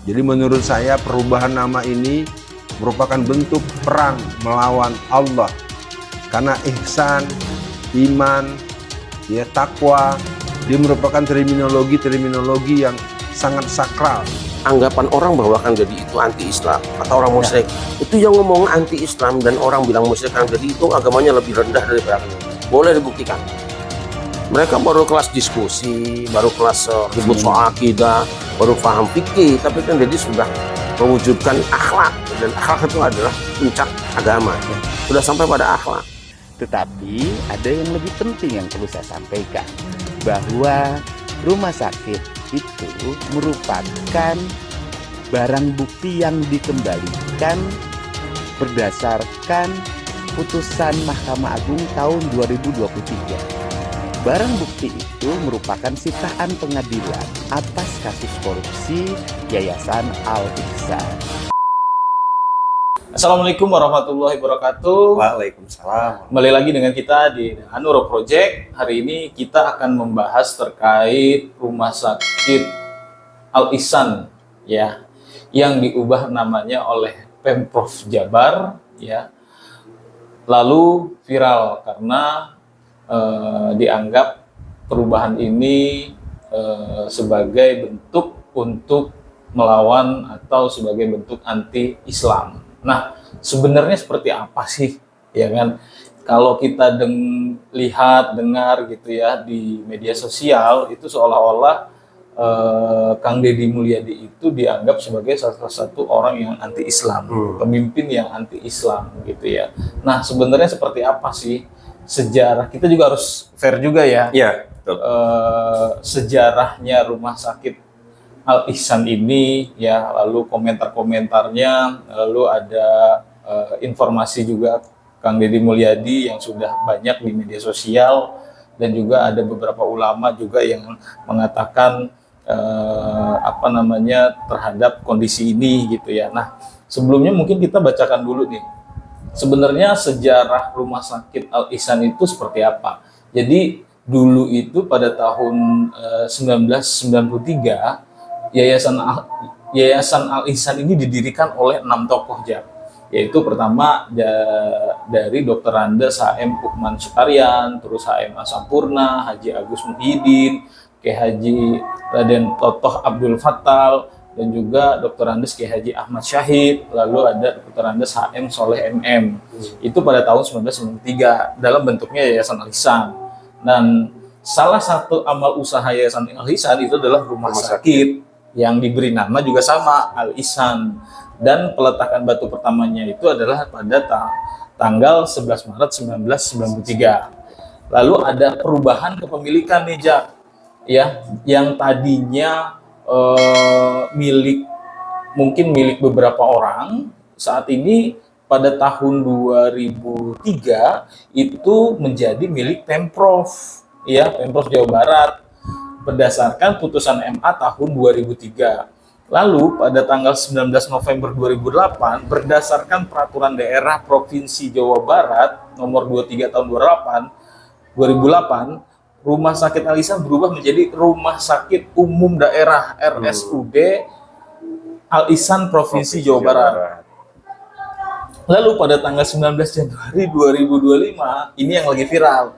Jadi menurut saya perubahan nama ini merupakan bentuk perang melawan Allah. Karena ihsan, iman, ya takwa, dia merupakan terminologi yang sangat sakral. Anggapan orang bahwa Kang Deddy itu anti-Islam atau orang musyrik, itu yang ngomong anti-Islam dan orang bilang musyrik, Kang Deddy itu agamanya lebih rendah daripada Kang Deddy. Boleh dibuktikan. Mereka baru kelas diskusi, baru kelas ribut soal akidah, baru paham fikih, tapi Kang Deddy sudah mewujudkan akhlak, dan akhlak itu adalah puncak agama. Sudah sampai pada akhlak. Tetapi ada yang lebih penting yang perlu saya sampaikan, bahwa rumah sakit itu merupakan barang bukti yang dikembalikan berdasarkan putusan Mahkamah Agung tahun 2023. Barang bukti itu merupakan sitaan pengadilan atas kasus korupsi Yayasan Al-Ihsan. Assalamualaikum warahmatullahi wabarakatuh. Waalaikumsalam. Kembali lagi dengan kita di Anuro Project. Hari ini kita akan membahas terkait Rumah Sakit Al-Ihsan ya, yang diubah namanya oleh Pemprov Jabar ya. Lalu viral karena dianggap perubahan ini sebagai bentuk untuk melawan atau sebagai bentuk anti-Islam. Nah, sebenarnya seperti apa sih, ya kan? Kalau kita lihat, dengar gitu ya di media sosial, itu seolah-olah Kang Deddy Mulyadi itu dianggap sebagai salah satu orang yang anti-Islam, pemimpin yang anti-Islam gitu ya. Nah, sebenarnya seperti apa sih sejarah? Kita juga harus fair juga ya. Iya, betul. Sejarahnya Rumah Sakit Al-Ihsan ini ya, lalu komentar-komentarnya, lalu ada informasi juga Kang Deddy Mulyadi yang sudah banyak di media sosial, dan juga ada beberapa ulama juga yang mengatakan terhadap kondisi ini gitu ya. Nah, sebelumnya mungkin kita bacakan dulu nih, sebenarnya sejarah Rumah Sakit Al-Ihsan itu seperti apa. Jadi dulu itu pada tahun 1993 Yayasan Al-Ihsan ini didirikan oleh 6 tokoh yaitu pertama dari Dr. Andes H.M. Ukman Sukarian, terus H.M. Asampurna, Haji Agus Muhyiddin, Haji Raden Totoh Abdul Fattal, dan juga Dr. Andes Haji Ahmad Syahid, lalu ada Dr. Andes H.M. Soleh M.M. Itu pada tahun 1993 dalam bentuknya Yayasan Al-Ihsan. Dan salah satu amal usaha Yayasan Al-Ihsan itu adalah rumah sakit yang diberi nama juga sama, Al-Ihsan. Dan peletakan batu pertamanya itu adalah pada tanggal 11 Maret 1993. Lalu ada perubahan kepemilikan nih, Jak. Ya, yang tadinya mungkin milik beberapa orang, saat ini pada tahun 2003 itu menjadi milik Pemprov, ya, Pemprov Jawa Barat, berdasarkan putusan MA tahun 2003. Lalu pada tanggal 19 November 2008 berdasarkan peraturan daerah Provinsi Jawa Barat nomor 23 tahun 2008, Rumah Sakit Al-Ihsan berubah menjadi Rumah Sakit Umum Daerah RSUD Al-Ihsan Provinsi Jawa Barat. Lalu pada tanggal 19 Januari 2025, ini yang lagi viral,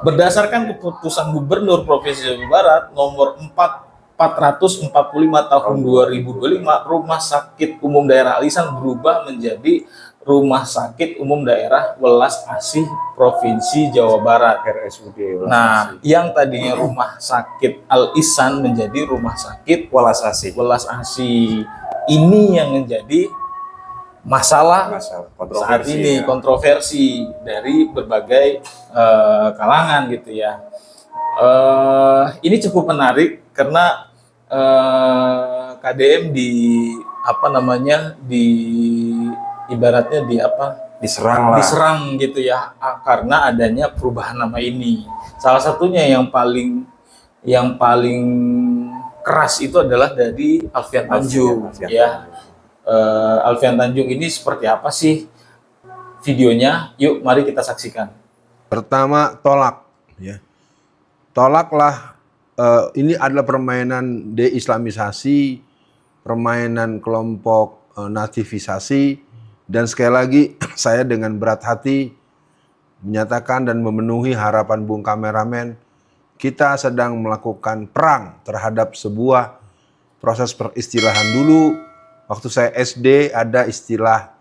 berdasarkan keputusan Gubernur Provinsi Jawa Barat nomor 445 tahun 2025, Rumah Sakit Umum Daerah Al-Ihsan berubah menjadi Rumah Sakit Umum Daerah Welas Asih Provinsi Jawa Barat RSUD. Nah, yang tadinya Rumah Sakit Al-Ihsan menjadi Rumah Sakit Welas Asih. Welas Asih. Ini yang menjadi masalah saat ini, kontroversi dari berbagai kalangan gitu ya. Ini cukup menarik karena KDM diserang gitu ya, karena adanya perubahan nama ini. Salah satunya yang paling keras itu adalah dari Alfian Tanjung ya. Alfian Tanjung ini seperti apa sih videonya? Yuk, mari kita saksikan. Pertama, tolak ya. Tolaklah, ini adalah permainan deislamisasi, permainan kelompok nativisasi. Dan sekali lagi saya dengan berat hati menyatakan dan memenuhi harapan Bung Kameramen, kita sedang melakukan perang terhadap sebuah proses peristilahan. Dulu waktu saya SD ada istilah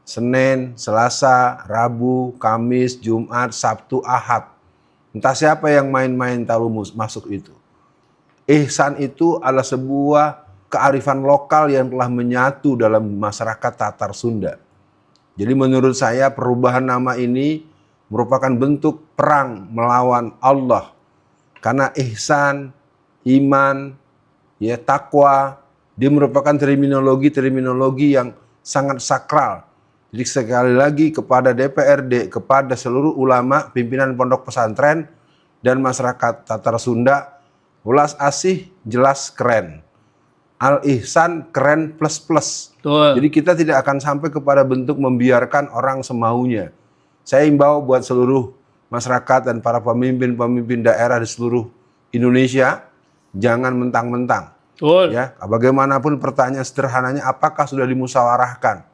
Senin, Selasa, Rabu, Kamis, Jumat, Sabtu, Ahad. Entah siapa yang main-main tahu masuk itu. Ihsan itu adalah sebuah kearifan lokal yang telah menyatu dalam masyarakat Tatar Sunda. Jadi menurut saya perubahan nama ini merupakan bentuk perang melawan Allah. Karena ihsan, iman, ya takwa, dia merupakan terminologi yang sangat sakral. Jadi sekali lagi kepada DPRD, kepada seluruh ulama, pimpinan pondok pesantren, dan masyarakat Tatar Sunda, welas asih jelas keren. Al-ihsan keren plus. Jadi kita tidak akan sampai kepada bentuk membiarkan orang semaunya. Saya imbau buat seluruh masyarakat dan para pemimpin daerah di seluruh Indonesia, jangan mentang-mentang. Ya, bagaimanapun pertanyaan sederhananya, apakah sudah dimusyawarahkan?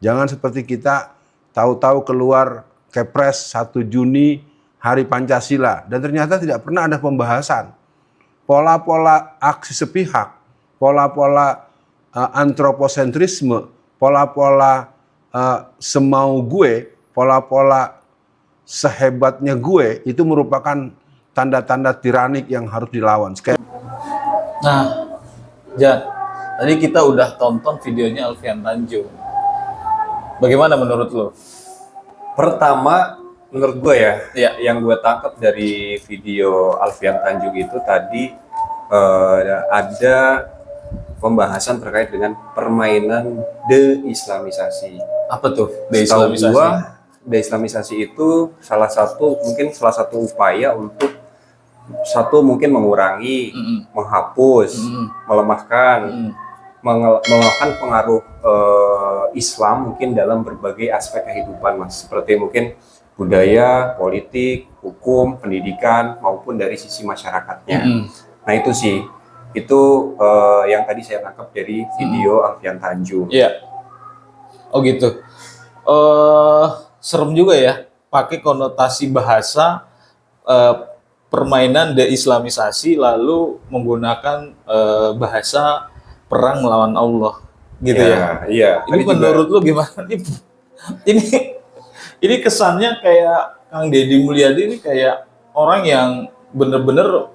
Jangan seperti kita tahu-tahu keluar Kepres 1 Juni Hari Pancasila dan ternyata tidak pernah ada pembahasan. Pola-pola aksi sepihak, pola-pola antroposentrisme, pola-pola semau gue, pola-pola sehebatnya gue, itu merupakan tanda-tanda tiranik yang harus dilawan. Nah, Jan, tadi kita udah tonton videonya Alfian Tanjung. Bagaimana menurut lo? Pertama, menurut gue ya, yang gue tangkap dari video Alfian Tanjung itu tadi ada pembahasan terkait dengan permainan deislamisasi. Apa tuh deislamisasi? Setahu gua, deislamisasi itu salah satu upaya untuk mungkin mengurangi, menghapus, melemahkan, melemahkan pengaruh Islam mungkin dalam berbagai aspek kehidupan, Mas. Seperti mungkin budaya, politik, hukum, pendidikan maupun dari sisi masyarakatnya. Nah itu sih. Itu yang tadi saya tangkap dari video Alfian Tanjung. Iya. Oh gitu. Serem juga ya, pakai konotasi bahasa permainan deislamisasi lalu menggunakan bahasa perang melawan Allah, gitu ya. Iya. Ini menurut lu gimana? Ini kesannya kayak Kang Deddy Mulyadi ini kayak orang yang bener-bener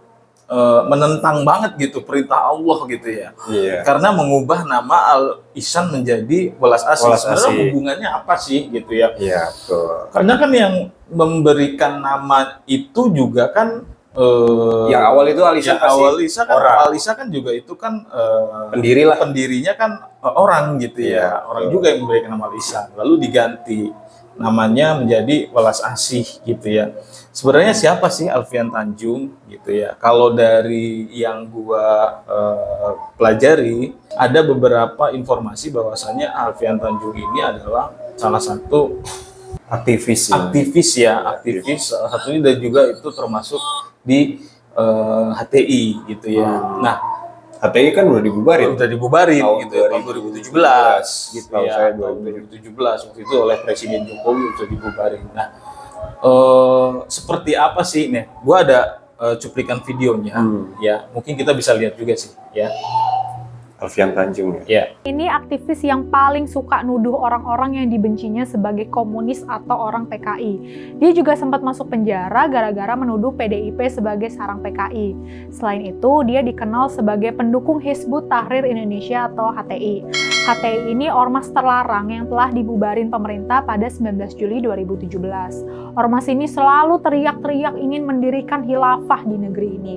menentang banget gitu perintah Allah gitu ya. Iya. Karena mengubah nama Al-Ihsan menjadi welas asih. Sebenarnya hubungannya apa sih gitu ya? Iya, betul. Karena kan yang memberikan nama itu juga kan yang awal itu Al-Ihsan Al-Ihsan kan juga itu kan pendirinya kan orang gitu ya. Orang juga yang memberikan nama Al-Ihsan. Lalu diganti namanya menjadi welas asih gitu ya. Sebenarnya siapa sih Alfian Tanjung gitu ya? Kalau dari yang gua pelajari, ada beberapa informasi bahwasannya Alfian Tanjung ini adalah salah satu aktivis. Salah satunya dan juga itu termasuk di HTI gitu ya. Nah, HTI kan udah dibubarin. Tahun gitu ya, tahun 2017 gitu ya. Saya tahun 2017 waktu itu oleh Presiden Jokowi udah dibubarin. Nah, seperti apa sih nih? Gua ada cuplikan videonya ya. Mungkin kita bisa lihat juga sih ya. Alfian Tanjung ya. Ini aktivis yang paling suka nuduh orang-orang yang dibencinya sebagai komunis atau orang PKI. Dia juga sempat masuk penjara gara-gara menuduh PDIP sebagai sarang PKI. Selain itu, dia dikenal sebagai pendukung Hizbut Tahrir Indonesia atau HTI. HTI ini ormas terlarang yang telah dibubarin pemerintah pada 19 Juli 2017. Ormas ini selalu teriak-teriak ingin mendirikan khilafah di negeri ini.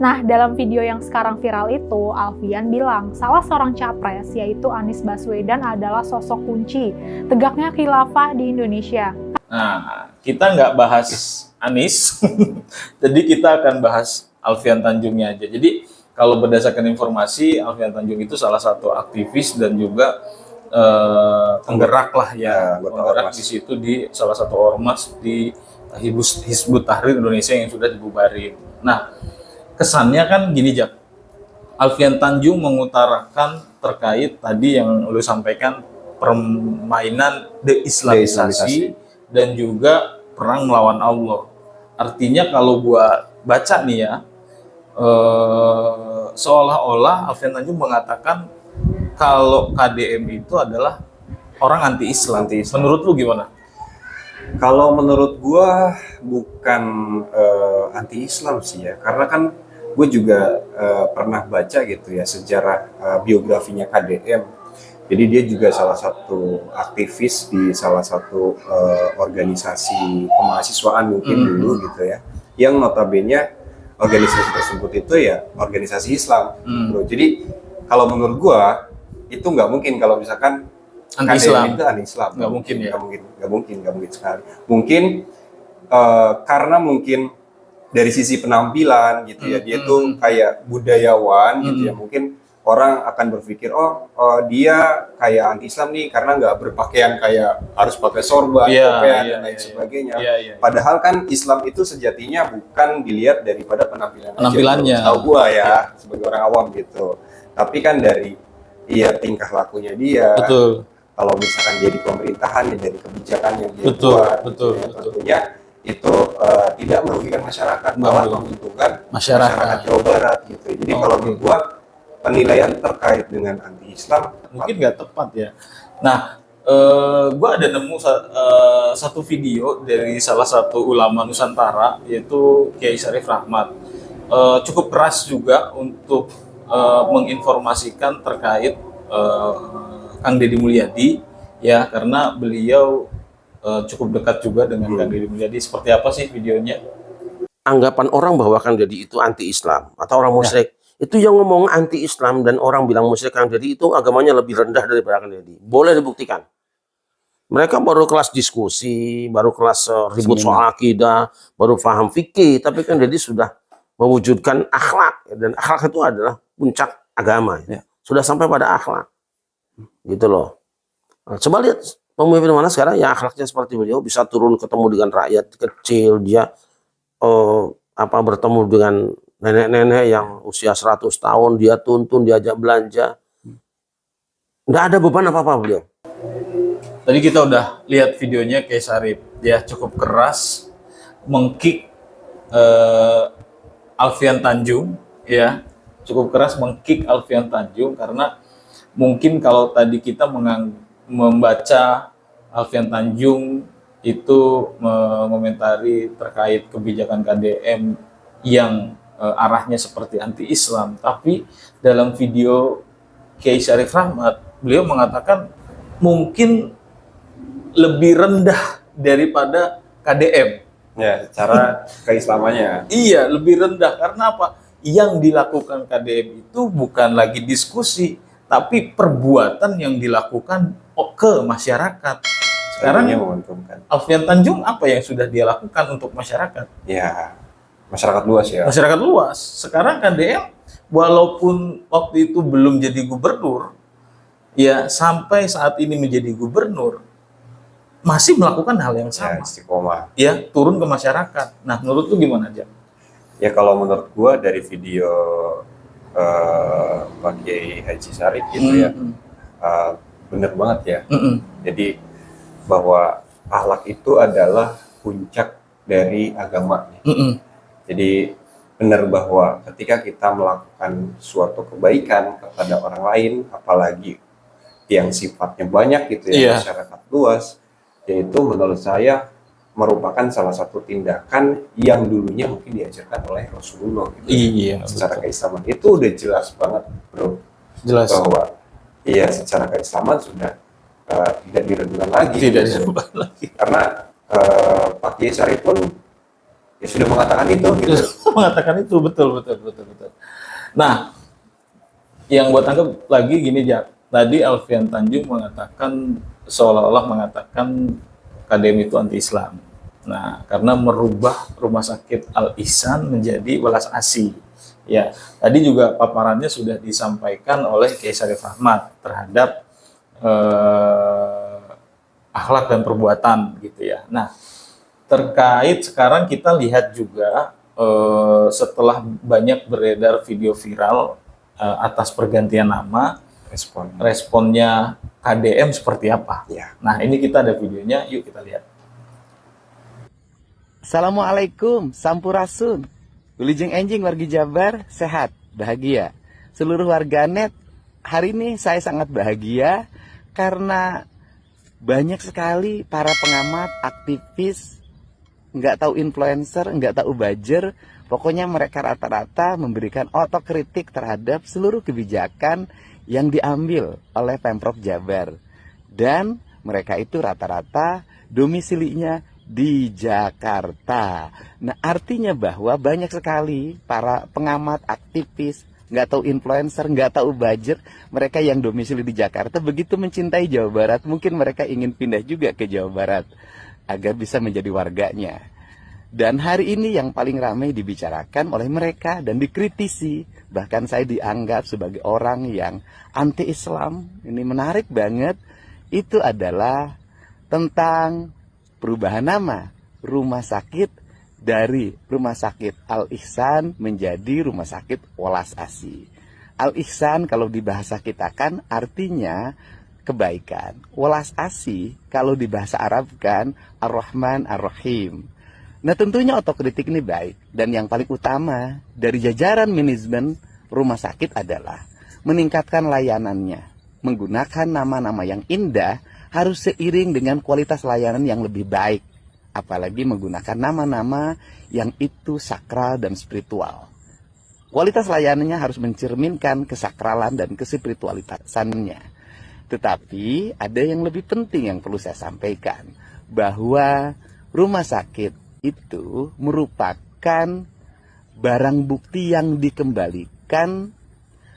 Nah, dalam video yang sekarang viral itu, Alfian bilang salah seorang capres, yaitu Anies Baswedan, adalah sosok kunci tegaknya khilafah di Indonesia. Nah, kita nggak bahas Anies, jadi kita akan bahas Alfian Tanjungnya aja. Jadi, kalau berdasarkan informasi, Alfian Tanjung itu salah satu aktivis dan juga penggerak lah ya, penggerak di situ di salah satu ormas di Hizbut Tahrir Indonesia yang sudah dibubarin. Nah, kesannya kan gini, Jak. Alfian Tanjung mengutarakan terkait tadi yang lu sampaikan, permainan deislamisasi dan juga perang melawan Allah. Artinya kalau gua baca nih ya, seolah-olah Alfian Tanjung mengatakan kalau KDM itu adalah orang anti-Islam. Menurut lu gimana? Kalau menurut gua bukan anti-Islam sih ya, karena kan gue juga pernah baca gitu ya sejarah biografinya KDM. Jadi dia juga salah satu aktivis di salah satu organisasi kemahasiswaan mungkin dulu gitu ya, yang notabene organisasi tersebut itu ya organisasi Islam. Bro. Jadi kalau menurut gua itu nggak mungkin kalau misalkan Anti-Islam. itu anti-Islam. Nggak mungkin ya? Nggak mungkin sekali. Mungkin karena mungkin dari sisi penampilan gitu ya, dia tuh kayak budayawan gitu ya. Mungkin orang akan berpikir, dia kayak anti-Islam nih karena nggak berpakaian kayak harus pakai sorban, dan lain sebagainya. Padahal kan Islam itu sejatinya bukan dilihat daripada penampilannya. Tahu gua ya, sebagai orang awam gitu. Tapi kan dari tingkah lakunya dia. Betul. Kalau misalkan dia di pemerintahan, ya dari kebijakan yang dia Betul. buat, tentunya itu tidak merugikan masyarakat, malah menguntungkan masyarakat Jawa Barat gitu. Jadi kalau menurut gua penilaian terkait dengan anti-Islam mungkin nggak tepat ya. Nah, gua ada nemu satu video dari salah satu ulama Nusantara, yaitu Kiai Syarif Rahmat. Cukup keras juga untuk menginformasikan terkait Kang Deddy Mulyadi ya, karena beliau cukup dekat juga dengan Kang Deddy Mulyadi. Seperti apa sih videonya? Anggapan orang bahwa Kang Deddy itu anti-Islam atau orang musyrik, itu yang ngomong anti-Islam dan orang bilang musyrik Kang Deddy itu agamanya lebih rendah daripada Kang Deddy. Boleh dibuktikan. Mereka baru kelas diskusi, baru kelas ribut soal akidah, baru paham fikih, tapi Kang Deddy sudah mewujudkan akhlak, dan akhlak itu adalah puncak agama. Sudah sampai pada akhlak. Gitu loh. Nah, coba lihat pemimpin mana sekarang yang akhlaknya seperti beliau, bisa turun ketemu dengan rakyat kecil, dia bertemu dengan nenek-nenek yang usia 100 tahun, dia tuntun, diajak belanja. Nggak ada beban apa-apa beliau. Tadi kita udah lihat videonya Kiai Syarif, dia cukup keras mengkick Alfian Tanjung, ya, cukup keras mengkick Alfian Tanjung, karena mungkin kalau tadi kita membaca Alfian Tanjung itu mengomentari terkait kebijakan KDM yang arahnya seperti anti-Islam, tapi dalam video Kiai Syarif Rahmat, beliau mengatakan mungkin lebih rendah daripada KDM. Ya, secara keislamannya. Iya, lebih rendah. Karena apa? Yang dilakukan KDM itu bukan lagi diskusi, tapi perbuatan yang dilakukan ke masyarakat. Sekarang Alfian Tanjung apa yang sudah dia lakukan untuk masyarakat? Ya, masyarakat luas ya. Masyarakat luas. Sekarang KDM walaupun waktu itu belum jadi gubernur, ya sampai saat ini menjadi gubernur, masih melakukan hal yang sama. Ya, istiqomah. Ya, turun ke masyarakat. Nah, menurut lu gimana, Jak? Ya, kalau menurut gua dari video Pak Kiai Haji Syarif gitu ya, bener banget ya. Jadi bahwa akhlak itu adalah puncak dari agama. Jadi benar bahwa ketika kita melakukan suatu kebaikan kepada orang lain, apalagi yang sifatnya banyak gitu ya, masyarakat luas, yaitu menurut saya merupakan salah satu tindakan yang dulunya mungkin diajarkan oleh Rasulullah gitu. Secara keislaman itu udah jelas banget, bro. Jelas bahwa secara keislaman sudah tidak diragukan lagi. Tidak diragukan lagi. Karena Pak Kiai Syarif pun ya sudah mengatakan itu gitu. Mengatakan itu, betul. Nah, yang gue tangkap lagi gini, Jak. Tadi Alfian Tanjung mengatakan, seolah-olah mengatakan KDM itu anti-Islam. Nah, karena merubah rumah sakit Al-Ihsan menjadi welas asih. Ya, tadi juga paparannya sudah disampaikan oleh Kiai Syarif Rahmat terhadap akhlak dan perbuatan gitu ya. Nah, terkait sekarang kita lihat juga setelah banyak beredar video viral atas pergantian nama, Respon. responnya KDM seperti apa. Ya. Nah, ini kita ada videonya, yuk kita lihat. Assalamualaikum, Sampurasun. Wilujeng enjing wargi Jabar, sehat, bahagia. Seluruh warganet, hari ini saya sangat bahagia karena banyak sekali para pengamat, aktivis, nggak tahu influencer, nggak tahu buzzer, pokoknya mereka rata-rata memberikan otokritik terhadap seluruh kebijakan yang diambil oleh Pemprov Jabar. Dan mereka itu rata-rata domisilinya di Jakarta. Nah, artinya bahwa banyak sekali para pengamat, aktivis, nggak tahu influencer, nggak tahu buzzer, mereka yang domisili di Jakarta begitu mencintai Jawa Barat, mungkin mereka ingin pindah juga ke Jawa Barat agar bisa menjadi warganya. Dan hari ini yang paling ramai dibicarakan oleh mereka dan dikritisi, bahkan saya dianggap sebagai orang yang anti-Islam. Ini menarik banget. Itu adalah tentang perubahan nama rumah sakit dari Rumah Sakit Al-Ihsan menjadi Rumah Sakit Welas Asih. Al-Ihsan kalau di bahasa kita kan artinya kebaikan. Welas Asih kalau di bahasa Arab kan Ar-Rahman Ar-Rahim. Nah, tentunya otokritik ini baik. Dan yang paling utama dari jajaran manajemen rumah sakit adalah meningkatkan layanannya. Menggunakan nama-nama yang indah harus seiring dengan kualitas layanan yang lebih baik. Apalagi menggunakan nama-nama yang itu sakral dan spiritual. Kualitas layanannya harus mencerminkan kesakralan dan kespiritualitasannya. Tetapi ada yang lebih penting yang perlu saya sampaikan. Bahwa rumah sakit itu merupakan barang bukti yang dikembalikan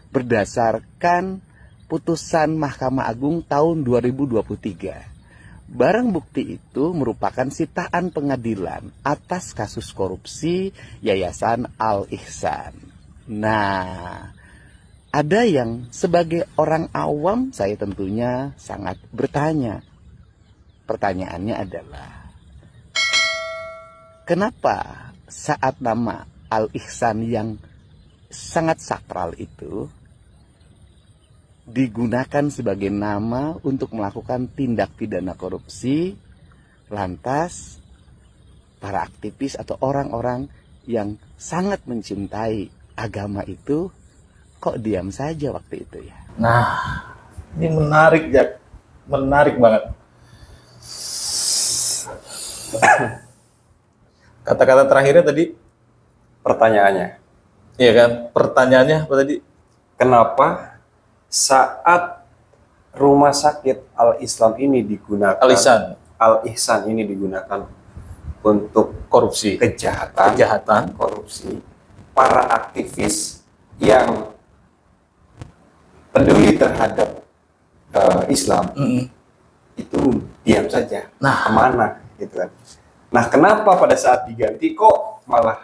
berdasarkan putusan Mahkamah Agung tahun 2023. Barang bukti itu merupakan sitaan pengadilan atas kasus korupsi Yayasan Al-Ihsan. Nah, ada yang sebagai orang awam saya tentunya sangat bertanya. Pertanyaannya adalah, kenapa saat nama Al-Ihsan yang sangat sakral itu digunakan sebagai nama untuk melakukan tindak pidana korupsi, lantas para aktivis atau orang-orang yang sangat mencintai agama itu kok diam saja waktu itu ya? Nah, ini menarik, Jak. Menarik banget. Kata-kata terakhirnya tadi, Pertanyaannya, iya kan? Pertanyaannya apa tadi? kenapa saat rumah sakit Al-Islam ini digunakan, Al-Ihsan, Al-Ihsan ini digunakan untuk korupsi, kejahatan, korupsi, para aktivis yang peduli terhadap Islam itu diam saja, Nah. kemana gitu kan? Nah, kenapa pada saat diganti kok malah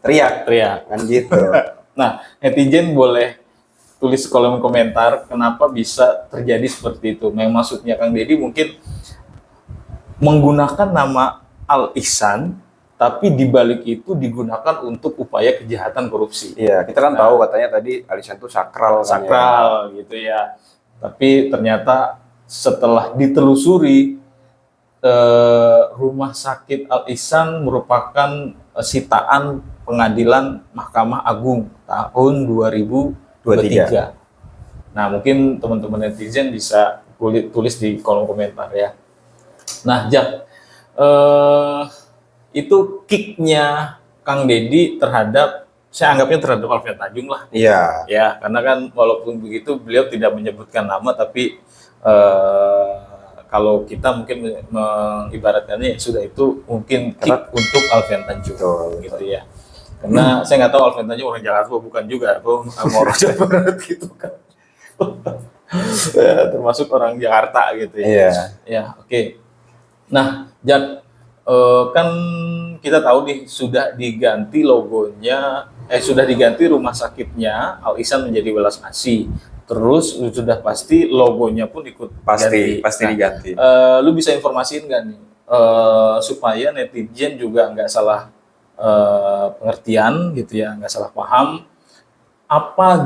teriak kan gitu? Nah, netizen boleh tulis kolom komentar kenapa bisa terjadi seperti itu. Yang maksudnya Kang Deddy mungkin menggunakan nama Al-Ihsan, tapi di balik itu digunakan untuk upaya kejahatan korupsi. Iya, kita kan tahu katanya tadi Al-Ihsan itu sakral, kan ya. Sakral gitu ya. Tapi ternyata setelah ditelusuri, Rumah Sakit Al-Ihsan merupakan sitaan pengadilan Mahkamah Agung tahun 2023. Nah, mungkin teman-teman netizen bisa tulis di kolom komentar ya. Nah, Jak, itu kicknya Kang Deddy terhadap, saya anggapnya terhadap Alfian Tanjung lah. Iya. Ya, karena kan walaupun begitu beliau tidak menyebutkan nama, tapi kalau kita mungkin mengibaratkannya sudah itu mungkin kick untuk Alfian Tanjung, gitu ya. Karena saya nggak tahu Alfian Tanjung orang Jakarta bukan juga, atau orang Jawa Barat gitu kan. Ya, termasuk orang Jakarta gitu ya. Iya. Ya, oke. Nah, Jak, kan kita tahu nih sudah diganti logonya, sudah diganti rumah sakitnya Al-Ihsan menjadi Welas Asih. Terus sudah pasti logonya pun ikut Pasti ganti. diganti. Lu bisa informasiin nggak nih supaya netizen juga nggak salah pengertian gitu ya, nggak salah paham. apa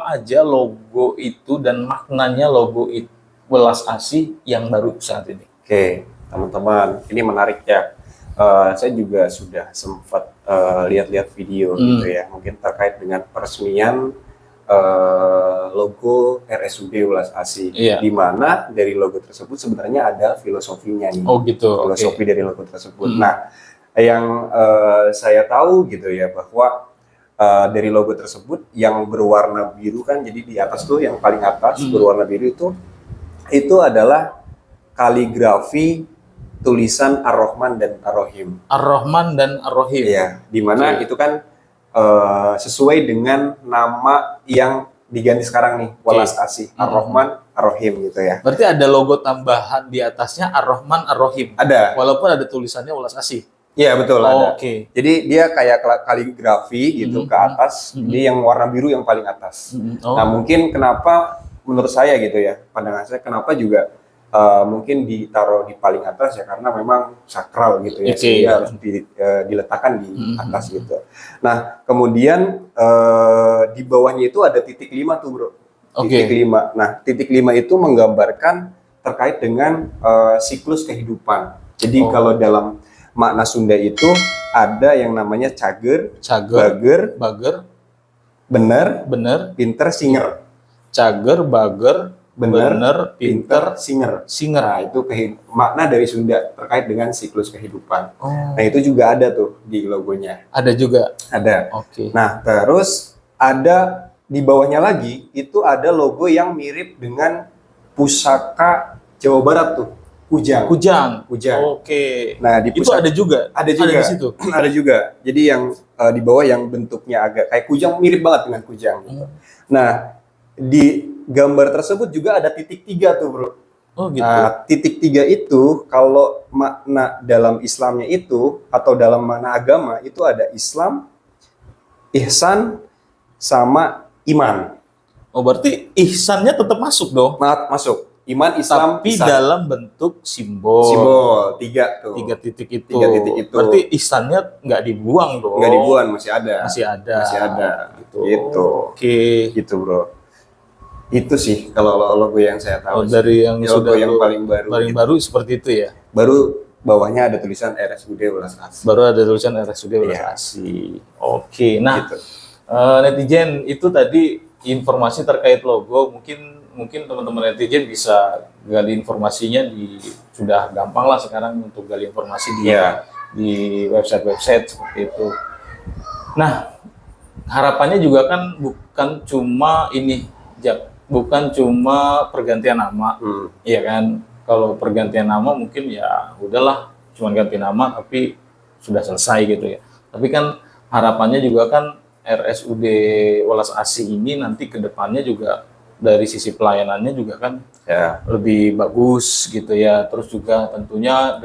aja logo itu dan maknanya logo itu Welas Asih yang baru saat ini. Oke, teman-teman, ini menarik ya. Saya juga sudah sempat lihat-lihat video gitu ya, mungkin terkait dengan peresmian logo RSUD Welas Asih, Iya. di mana dari logo tersebut sebenarnya ada filosofinya nih, Oh gitu. filosofi Oke. dari logo tersebut. Nah, yang saya tahu gitu ya bahwa dari logo tersebut yang berwarna biru kan, jadi di atas tuh yang paling atas berwarna biru itu adalah kaligrafi tulisan Ar-Rahman dan Ar-Rahim. Ar-Rahman dan Ar-Rahim. Iya, di mana Oke. itu kan sesuai dengan nama yang diganti sekarang nih, Welas Asih, Ar-Rahman, Ar-Rahim gitu ya. Berarti ada logo tambahan di atasnya Ar-Rahman Ar-Rahim. Ada. Walaupun ada tulisannya Welas Asih. Iya, betul, ada. Oke. Jadi dia kayak kaligrafi gitu ke atas, jadi yang warna biru yang paling atas. Oh. Nah, mungkin kenapa menurut saya gitu ya, pandangan saya kenapa juga mungkin ditaruh di paling atas ya, karena memang sakral gitu ya, Oke. sehingga harus diletakkan di atas gitu. Nah, kemudian di bawahnya itu ada titik 5 tuh bro. Oke. Titik 5. Nah, titik 5 itu menggambarkan terkait dengan siklus kehidupan. Jadi kalau dalam makna Sunda itu ada yang namanya cager, Cager, bager, bager, bener, bener, pinter, singer. cager, bager, Bener, bener, pinter, pinter, singer. singer. Nah, itu makna dari Sunda terkait dengan siklus kehidupan. Oh, Nah, itu juga ada tuh di logonya. ada juga. Ada. Oke. Nah, terus ada di bawahnya lagi, itu ada logo yang mirip dengan pusaka Jawa Barat tuh. Kujang. Kujang. Kujang. Oke. Nah, di Itu pusaka ada juga. ada juga. Ada di situ. Ada juga. Jadi yang di bawah yang bentuknya agak kayak kujang, mirip banget dengan kujang. Gitu. Nah, di gambar tersebut juga ada titik 3 tuh bro. Oh gitu. Nah, titik 3 itu kalau makna dalam Islamnya itu atau dalam makna agama itu ada Islam, ihsan, sama iman. Oh berarti ihsannya tetap masuk dong. Masuk. Iman, Islam, Tapi ihsan. dalam bentuk simbol. Simbol 3 tuh. 3 titik itu. 3 titik itu. Berarti ihsannya nggak dibuang dong. Nggak dibuang, masih ada. Masih ada. Masih ada. Gitu. Gitu. Oke. Gitu bro. Itu sih kalau logo yang saya tahu. Oh, dari yang logo sudah yang paling baru. paling baru seperti itu ya. Baru bawahnya ada tulisan RSUD Welas Asih. Baru ada tulisan RSUD Welas Iya. Asih. Oke. Nah, Gitu. netizen itu tadi informasi terkait logo. Mungkin teman-teman netizen bisa gali informasinya sudah gampang lah sekarang untuk gali informasi Iya. di website seperti itu. Nah, harapannya juga kan bukan cuma ini, bukan cuma pergantian nama, iya kan? Kalau pergantian nama mungkin ya udahlah, cuma ganti nama tapi sudah selesai gitu ya. Tapi kan harapannya juga kan RSUD Welas Asih ini nanti ke depannya juga dari sisi pelayanannya juga kan Ya. lebih bagus gitu ya. Terus juga tentunya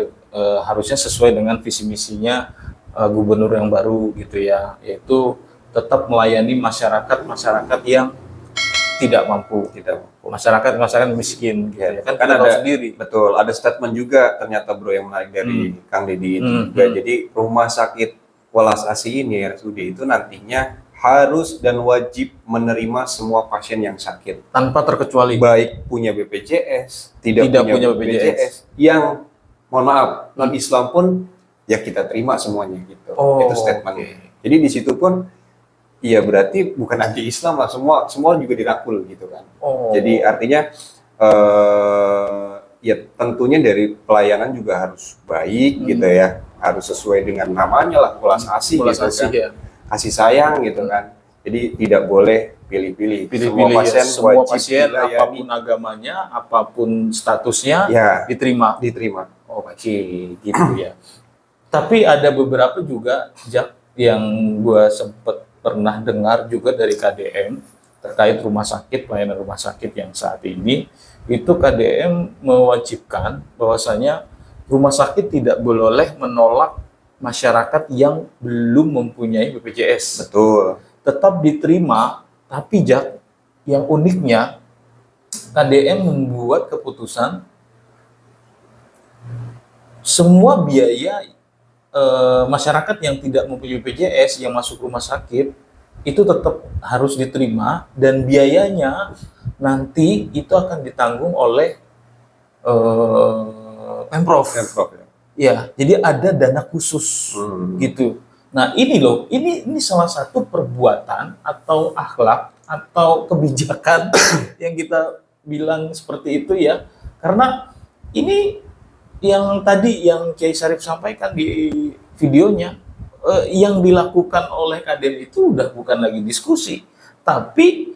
harusnya sesuai dengan visi misinya gubernur yang baru gitu ya, yaitu tetap melayani masyarakat yang tidak mampu, masyarakat miskin gitu ya. Kan kita tahu sendiri. Betul, ada statement juga ternyata bro yang menarik dari Kang Deddy itu juga. Jadi rumah sakit Welas Asih ini RSUD itu nantinya harus dan wajib menerima semua pasien yang sakit, Tanpa terkecuali. baik punya BPJS, tidak punya BPJS, yang mohon maaf non Islam pun ya kita terima semuanya gitu. Oh, Itu statementnya. Jadi di situ pun iya berarti bukan anti Islam lah, semua juga dirangkul gitu kan. Oh. Jadi artinya ya tentunya dari pelayanan juga harus baik gitu ya, harus sesuai dengan namanya lah, Welas Asih Welas gitu Asih, kan. ya. Kasih sayang gitu kan. Jadi tidak boleh pilih-pilih. Pilih-pilih ya. Semua pasien dilayani. apapun agamanya, apapun statusnya Ya, diterima. diterima. Oke, gitu ya. Tapi ada beberapa juga yang gue sempet pernah dengar juga dari KDM terkait rumah sakit, pelayanan rumah sakit yang saat ini itu KDM mewajibkan bahwasanya rumah sakit tidak boleh menolak masyarakat yang belum mempunyai BPJS. Betul. Tetap diterima, tapi yang uniknya KDM membuat keputusan semua biaya masyarakat yang tidak mempunyai BPJS yang masuk rumah sakit itu tetap harus diterima dan biayanya nanti itu akan ditanggung oleh Pemprov. Pemprov ya. Ya, jadi ada dana khusus gitu. Nah, ini loh, ini salah satu perbuatan atau akhlak atau kebijakan yang kita bilang seperti itu ya. Karena ini yang tadi yang Kiai Syarif sampaikan di videonya, yang dilakukan oleh Kadin itu udah bukan lagi diskusi, tapi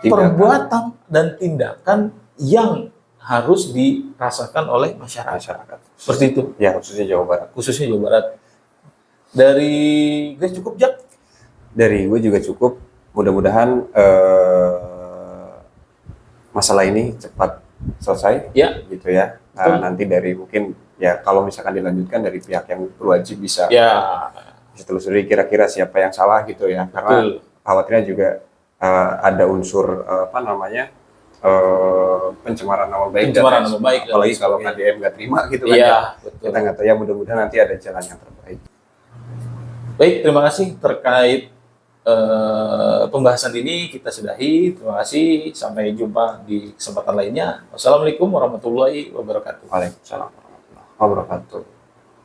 perbuatan dan tindakan yang harus dirasakan oleh masyarakat. Seperti itu. Ya, khususnya Jawa Barat. Khususnya Jawa Barat. Dari gue cukup, Jak? Dari gue juga cukup. Mudah-mudahan masalah ini cepat selesai. Ya. Gitu ya. Nanti dari mungkin ya kalau misalkan dilanjutkan dari pihak yang berwajib bisa telusuri kira-kira siapa yang salah gitu ya. Karena khawatirnya juga ada unsur pencemaran nama baik, apalagi kalau KDM nggak terima gitu kan. Iya, betul. Kita nggak tahu ya, mudah-mudahan nanti ada jalan yang terbaik. Baik, terima kasih terkait pembahasan ini kita sudahi. Terima kasih, sampai jumpa di kesempatan lainnya. Wassalamualaikum warahmatullahi wabarakatuh. Waalaikumsalam warahmatullahi wabarakatuh.